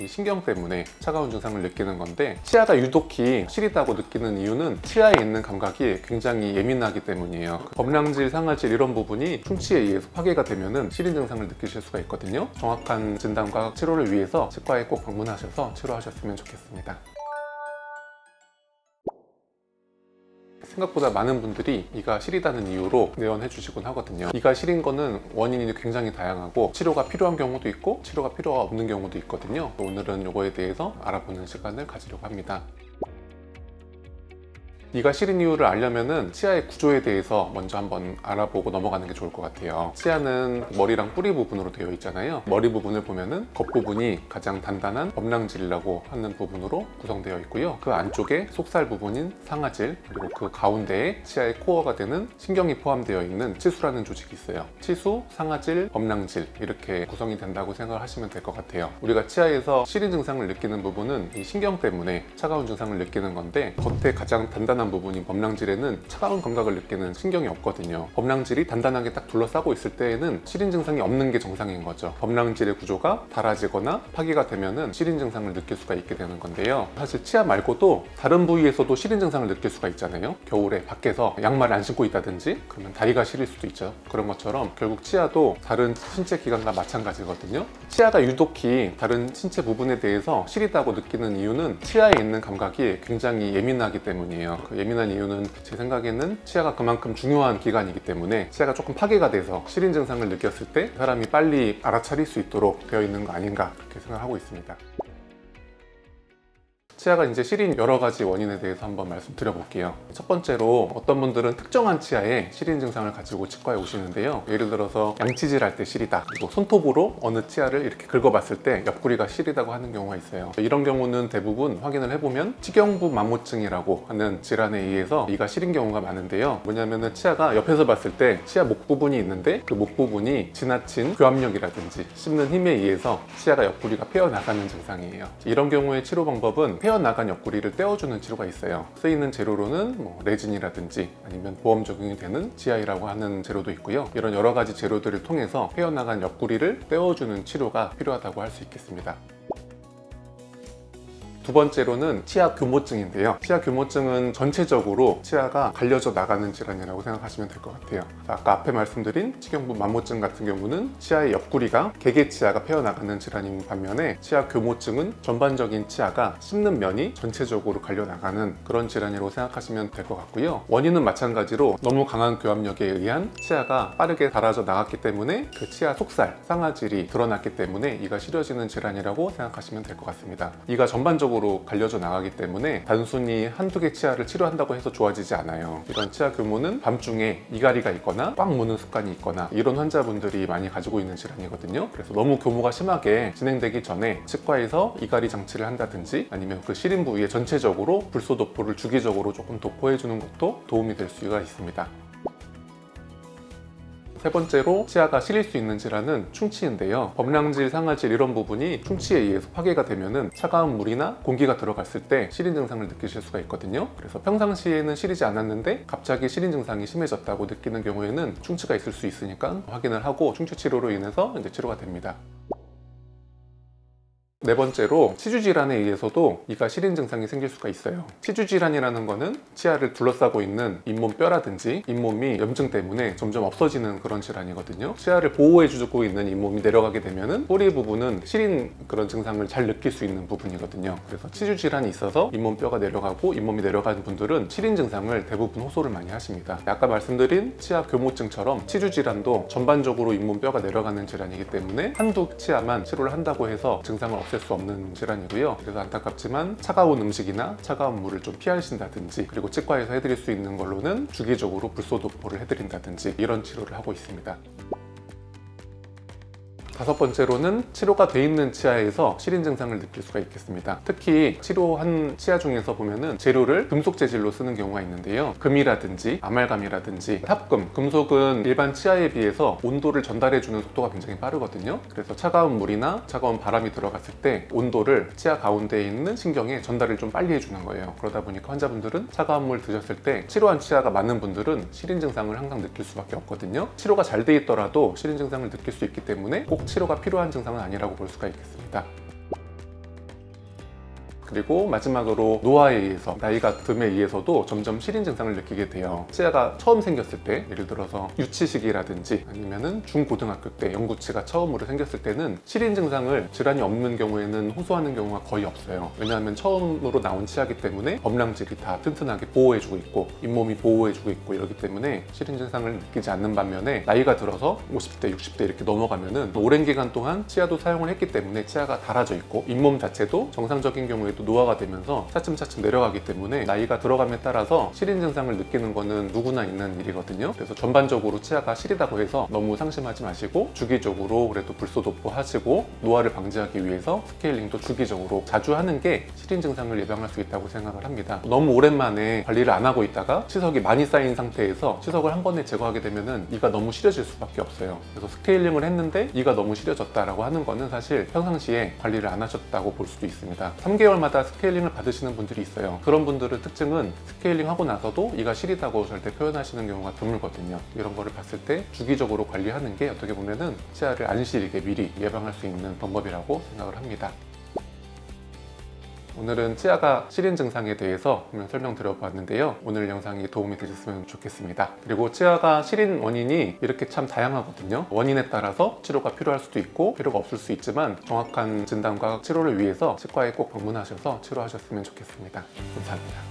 이 신경 때문에 차가운 증상을 느끼는 건데, 치아가 유독히 시리다고 느끼는 이유는 치아에 있는 감각이 굉장히 예민하기 때문이에요. 범랑질, 상아질 이런 부분이 충치에 의해서 파괴가 되면은 시린 증상을 느끼실 수가 있거든요. 정확한 진단과 치료를 위해서 치과에 꼭 방문하셔서 치료하셨으면 좋겠습니다. 생각보다 많은 분들이 이가 시리다는 이유로 내원해 주시곤 하거든요. 이가 시린 거는 원인이 굉장히 다양하고 치료가 필요한 경우도 있고 치료가 필요가 없는 경우도 있거든요. 오늘은 이거에 대해서 알아보는 시간을 가지려고 합니다. 이가 시린 이유를 알려면은 치아의 구조에 대해서 먼저 한번 알아보고 넘어가는 게 좋을 것 같아요. 치아는 머리랑 뿌리 부분으로 되어 있잖아요. 머리 부분을 보면은 겉부분이 가장 단단한 범랑질이라고 하는 부분으로 구성되어 있고요. 그 안쪽에 속살 부분인 상아질, 그리고 그 가운데에 치아의 코어가 되는 신경이 포함되어 있는 치수라는 조직이 있어요. 치수, 상아질, 범랑질 이렇게 구성이 된다고 생각을 하시면 될 것 같아요. 우리가 치아에서 시린 증상을 느끼는 부분은 이 신경 때문에 차가운 증상을 느끼는 건데, 겉에 가장 단단한 부분인 범랑질에는 차가운 감각을 느끼는 신경이 없거든요. 범랑질이 단단하게 딱 둘러싸고 있을 때에는 시린 증상이 없는 게 정상인 거죠. 범랑질의 구조가 닳아지거나 파괴가 되면은 시린 증상을 느낄 수가 있게 되는 건데요. 사실 치아 말고도 다른 부위에서도 시린 증상을 느낄 수가 있잖아요. 겨울에 밖에서 양말 안 신고 있다든지 그러면 다리가 시릴 수도 있죠. 그런 것처럼 결국 치아도 다른 신체 기관과 마찬가지거든요. 치아가 유독히 다른 신체 부분에 대해서 시리다고 느끼는 이유는 치아에 있는 감각이 굉장히 예민하기 때문이에요. 그 예민한 이유는 제 생각에는 치아가 그만큼 중요한 기관이기 때문에 치아가 조금 파괴가 돼서 시린 증상을 느꼈을 때 사람이 빨리 알아차릴 수 있도록 되어 있는 거 아닌가 그렇게 생각하고 있습니다. 치아가 이제 시린 여러 가지 원인에 대해서 한번 말씀드려 볼게요. 첫 번째로 어떤 분들은 특정한 치아에 시린 증상을 가지고 치과에 오시는데요. 예를 들어서 양치질 할 때 시리다, 그리고 손톱으로 어느 치아를 이렇게 긁어봤을 때 옆구리가 시리다고 하는 경우가 있어요. 이런 경우는 대부분 확인을 해보면 치경부 만모증이라고 하는 질환에 의해서 이가 시린 경우가 많은데요. 뭐냐면은 치아가 옆에서 봤을 때 치아 목 부분이 있는데 그 목 부분이 지나친 교합력이라든지 씹는 힘에 의해서 치아가 옆구리가 패어나가는 증상이에요. 이런 경우의 치료 방법은 나간 옆구리를 떼어주는 치료가 있어요. 쓰이는 재료로는 레진이라든지 아니면 보험 적용이 되는 GI라고 하는 재료도 있고요. 이런 여러 가지 재료들을 통해서 패어나간 옆구리를 떼어주는 치료가 필요하다고 할 수 있겠습니다. 두 번째로는 치아 교모증인데요. 치아 교모증은 전체적으로 치아가 갈려져 나가는 질환이라고 생각하시면 될 것 같아요. 아까 앞에 말씀드린 치경부 만모증 같은 경우는 치아의 옆구리가 개개치아가 패어나가는 질환인 반면에 치아 교모증은 전반적인 치아가 씹는 면이 전체적으로 갈려 나가는 그런 질환이라고 생각하시면 될 것 같고요. 원인은 마찬가지로 너무 강한 교합력에 의한 치아가 빠르게 닳아져 나갔기 때문에 그 치아 속살, 상아질이 드러났기 때문에 이가 시려지는 질환이라고 생각하시면 될 것 같습니다. 이가 전반적으로 갈려져 나가기 때문에 단순히 한두 개 치아를 치료한다고 해서 좋아지지 않아요. 이런 치아 교모는 밤중에 이갈이가 있거나 꽉 무는 습관이 있거나 이런 환자분들이 많이 가지고 있는 질환이거든요. 그래서 너무 교모가 심하게 진행되기 전에 치과에서 이갈이 장치를 한다든지 아니면 그 시린 부위에 전체적으로 불소도포를 주기적으로 조금 도포해 주는 것도 도움이 될 수가 있습니다. 세 번째로 치아가 시릴 수 있는 질환은 충치인데요. 범랑질, 상아질 이런 부분이 충치에 의해서 파괴가 되면은 차가운 물이나 공기가 들어갔을 때 시린 증상을 느끼실 수가 있거든요. 그래서 평상시에는 시리지 않았는데 갑자기 시린 증상이 심해졌다고 느끼는 경우에는 충치가 있을 수 있으니까 확인을 하고 충치 치료로 인해서 이제 치료가 됩니다. 네 번째로 치주질환에 의해서도 이가 시린 증상이 생길 수가 있어요. 치주질환이라는 거는 치아를 둘러싸고 있는 잇몸뼈라든지 잇몸이 염증 때문에 점점 없어지는 그런 질환이거든요. 치아를 보호해주고 있는 잇몸이 내려가게 되면은 뿌리 부분은 시린 그런 증상을 잘 느낄 수 있는 부분이거든요. 그래서 치주질환이 있어서 잇몸뼈가 내려가고 잇몸이 내려가는 분들은 시린 증상을 대부분 호소를 많이 하십니다. 아까 말씀드린 치아 교모증처럼 치주질환도 전반적으로 잇몸뼈가 내려가는 질환이기 때문에 한두 치아만 치료를 한다고 해서 증상을 없앨 수 없는 질환이고요. 그래서 안타깝지만 차가운 음식이나 차가운 물을 좀 피하신다든지, 그리고 치과에서 해드릴 수 있는 걸로는 주기적으로 불소도포를 해드린다든지 이런 치료를 하고 있습니다. 다섯 번째로는 치료가 돼 있는 치아에서 시린 증상을 느낄 수가 있겠습니다. 특히 치료한 치아 중에서 보면은 재료를 금속 재질로 쓰는 경우가 있는데요. 금이라든지 아말감이라든지 탑금, 금속은 일반 치아에 비해서 온도를 전달해주는 속도가 굉장히 빠르거든요. 그래서 차가운 물이나 차가운 바람이 들어갔을 때 온도를 치아 가운데에 있는 신경에 전달을 좀 빨리 해주는 거예요. 그러다 보니까 환자분들은 차가운 물 드셨을 때 치료한 치아가 많은 분들은 시린 증상을 항상 느낄 수밖에 없거든요. 치료가 잘 돼 있더라도 시린 증상을 느낄 수 있기 때문에 꼭 치료가 필요한 증상은 아니라고 볼 수가 있겠습니다. 그리고 마지막으로 노화에 의해서, 나이가 듦에 의해서도 점점 시린 증상을 느끼게 돼요. 치아가 처음 생겼을 때, 예를 들어서 유치시기라든지 아니면은 중고등학교 때 영구치가 처음으로 생겼을 때는 시린 증상을 질환이 없는 경우에는 호소하는 경우가 거의 없어요. 왜냐하면 처음으로 나온 치아기 때문에 범랑질이 다 튼튼하게 보호해주고 있고 잇몸이 보호해주고 있고 이러기 때문에 시린 증상을 느끼지 않는 반면에, 나이가 들어서 50대, 60대 이렇게 넘어가면은 오랜 기간 동안 치아도 사용을 했기 때문에 치아가 닳아져 있고 잇몸 자체도 정상적인 경우에도 노화가 되면서 차츰차츰 내려가기 때문에 나이가 들어감에 따라서 시린 증상을 느끼는 거는 누구나 있는 일이거든요. 그래서 전반적으로 치아가 시리다고 해서 너무 상심하지 마시고, 주기적으로 그래도 불소도포 하시고 노화를 방지하기 위해서 스케일링도 주기적으로 자주 하는 게 시린 증상을 예방할 수 있다고 생각을 합니다. 너무 오랜만에 관리를 안 하고 있다가 치석이 많이 쌓인 상태에서 치석을 한 번에 제거하게 되면은 이가 너무 시려질 수밖에 없어요. 그래서 스케일링을 했는데 이가 너무 시려졌다라고 하는 거는 사실 평상시에 관리를 안 하셨다고 볼 수도 있습니다. 3개월마다 스케일링을 받으시는 분들이 있어요. 그런 분들의 특징은 스케일링 하고 나서도 이가 시리다고 절대 표현하시는 경우가 드물거든요. 이런 거를 봤을 때 주기적으로 관리하는 게 어떻게 보면은 치아를 안 시리게 미리 예방할 수 있는 방법이라고 생각을 합니다. 오늘은 치아가 시린 증상에 대해서 설명드려 봤는데요. 오늘 영상이 도움이 되셨으면 좋겠습니다. 그리고 치아가 시린 원인이 이렇게 참 다양하거든요. 원인에 따라서 치료가 필요할 수도 있고 필요가 없을 수 있지만, 정확한 진단과 치료를 위해서 치과에 꼭 방문하셔서 치료하셨으면 좋겠습니다. 감사합니다.